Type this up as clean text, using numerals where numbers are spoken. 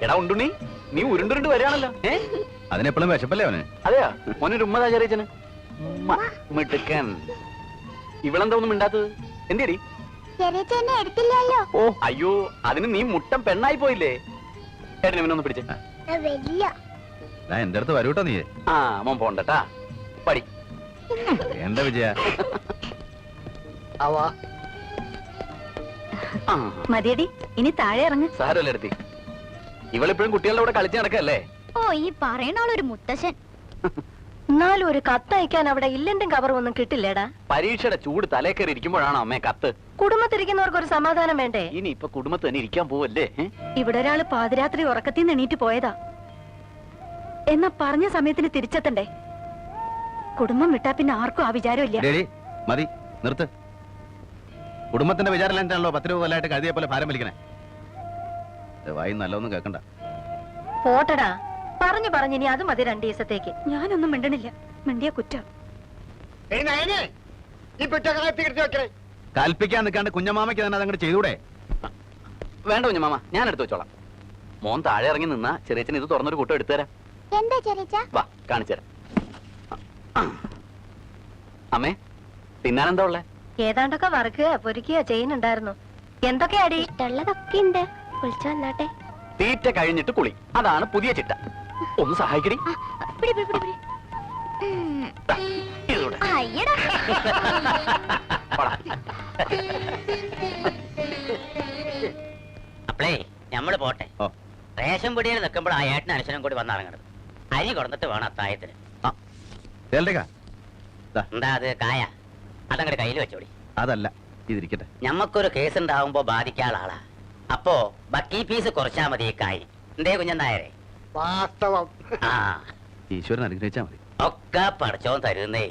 എടാ ഉണ്ടുണ്ണി, നീ ഉരുണ്ടുരുണ്ട് വരികയാണല്ലോ. അതിനെപ്പോഴും വിശപ്പല്ലേ അവന്? അതെയാ മോനൊരു ഉമ്മതാ ചെറിയച്ചന്. മിടുക്കൻ. ഇവളെന്താ ഒന്നും മിണ്ടാത്തത്? എന്തേടി? ഓ അയ്യോ, അതിന് നീ മുട്ടം പെണ്ണായി പോയില്ലേ? ഏട്ടൻ ഇവനൊന്ന് പിടിച്ചേ. എന്റെ അടുത്ത് വരൂട്ടോ നീ. ആ മോൻ പോണ്ടട്ടാ, പടി. എന്താ വിജയ? മതിയടി, ഇനി താഴെ ഇറങ്ങ്. സാരമല്ല എടുത്തി, ഇവളിപ്പോഴും കുട്ടികളുടെ കൂടെ കളിച്ച് നടക്കല്ലേ? ഓ, ഈ പറയണ ഒരു മുത്തശ്ശൻ. എന്നാലും ഒരു കത്തയക്കാൻ അവിടെ ഇല്ലെങ്കിലും കവറും ഒന്നും കിട്ടില്ലേടാ. പരീക്ഷയുടെ ചൂട് തലേ കയറി ഇരിക്കുമ്പോഴാണോ അമ്മേ കത്ത്? കുടുംബത്തിരിക്കുന്നവർക്ക് ഒരു സമാധാനം വേണ്ടേ? ഇനി ഇപ്പൊ കുടുംബത്ത് തന്നെ ഇരിക്കാൻ പോവല്ലേ? ഇവിടെ ഒരാള് പാതിരാത്രി ഉറക്കത്തിൽ നിന്ന് എണീറ്റ് പോയതാ. എന്നാ പറഞ്ഞ സമയത്തിന് തിരിച്ചെത്തണ്ടേ? കുടുംബം വിട്ടാ പിന്നെ ആർക്കും ആ വിചാരം ഇല്ല. മതി, നിർത്ത്. കുടുംബത്തിന്റെ വിചാരം എന്താണല്ലോ 10 രൂപ കൊല്ലായിട്ട് കഴുതിയെ പോലെ ഭാരം വലിക്കണേ. വായി നല്ലൊന്നും കേൾക്കണ്ട. പോട്ടടാ, പറഞ്ഞു പറഞ്ഞു ഇനി അത് മതി 2 ദിവസത്തേക്ക്. ഞാനൊന്നും മിണ്ടണില്ല, മിണ്ടിയ കുറ്റം. കൽപ്പിക്കാൻ നിൽക്കാണ്ട് കുഞ്ഞമാമയ്ക്ക് തന്നെ അതങ്ങോട്ട് ചെയ്തൂടെ? വേണ്ട കുഞ്ഞമാമ, ഞാൻ എടുത്തു വെച്ചോളാം. മോൻ താഴെ ഇറങ്ങി നിന്നാ ചെറിയച്ചൻ ഇത് തുറന്നൊരു കൂട്ടം എടുത്തു തരാം. എന്താ ചെറിയ? വാ കാണിച്ചു തരാം. അമ്മേ, തിന്നാനെന്താ ഉള്ളേ? ഏതാണ്ടൊക്കെ വറുക്കുക പൊരിക്കുക ചെയ്യുന്നുണ്ടായിരുന്നു. എന്തൊക്കെയാടി? ഇഷ്ടമുള്ളതൊക്കെ ഉണ്ട്. വിളിച്ചു വന്നാട്ടെ. തീറ്റ കഴിഞ്ഞിട്ട് കുളി, അതാണ് പുതിയ ചിട്ട. ഒന്ന് സഹായിക്കടി. ഇതൂടെ. അപ്പളേ നമ്മള് പോട്ടെ. റേഷൻ പൊടിയിൽ നിൽക്കുമ്പോൾ ആ ഏട്ടന് അനുസരണം കൂടി വന്നിറങ്ങണത്. അരി കൊടുത്തിട്ട് വേണം അത്തായത്തിന്. എന്താ അത് കായ? അതങ്ങടെ കയ്യിൽ വെച്ചോടി. അതല്ല, ഇതിരിക്കട്ടെ. ഞമ്മക്കൊരു കേസ് ഉണ്ടാവുമ്പോ ബാധിക്കാനുള്ള ആളാ. അപ്പോ ബക്കി ഫീസ് കുറച്ചാ മതി ഈ കാര്യം. എന്തേ കുഞ്ഞനായരെ? വാസ്തവം. ആ, ഈശ്വരൻ അനുഗ്രഹിച്ചാ മതി. ഒക്കെ പഠിച്ചോൻ തരുന്നേ.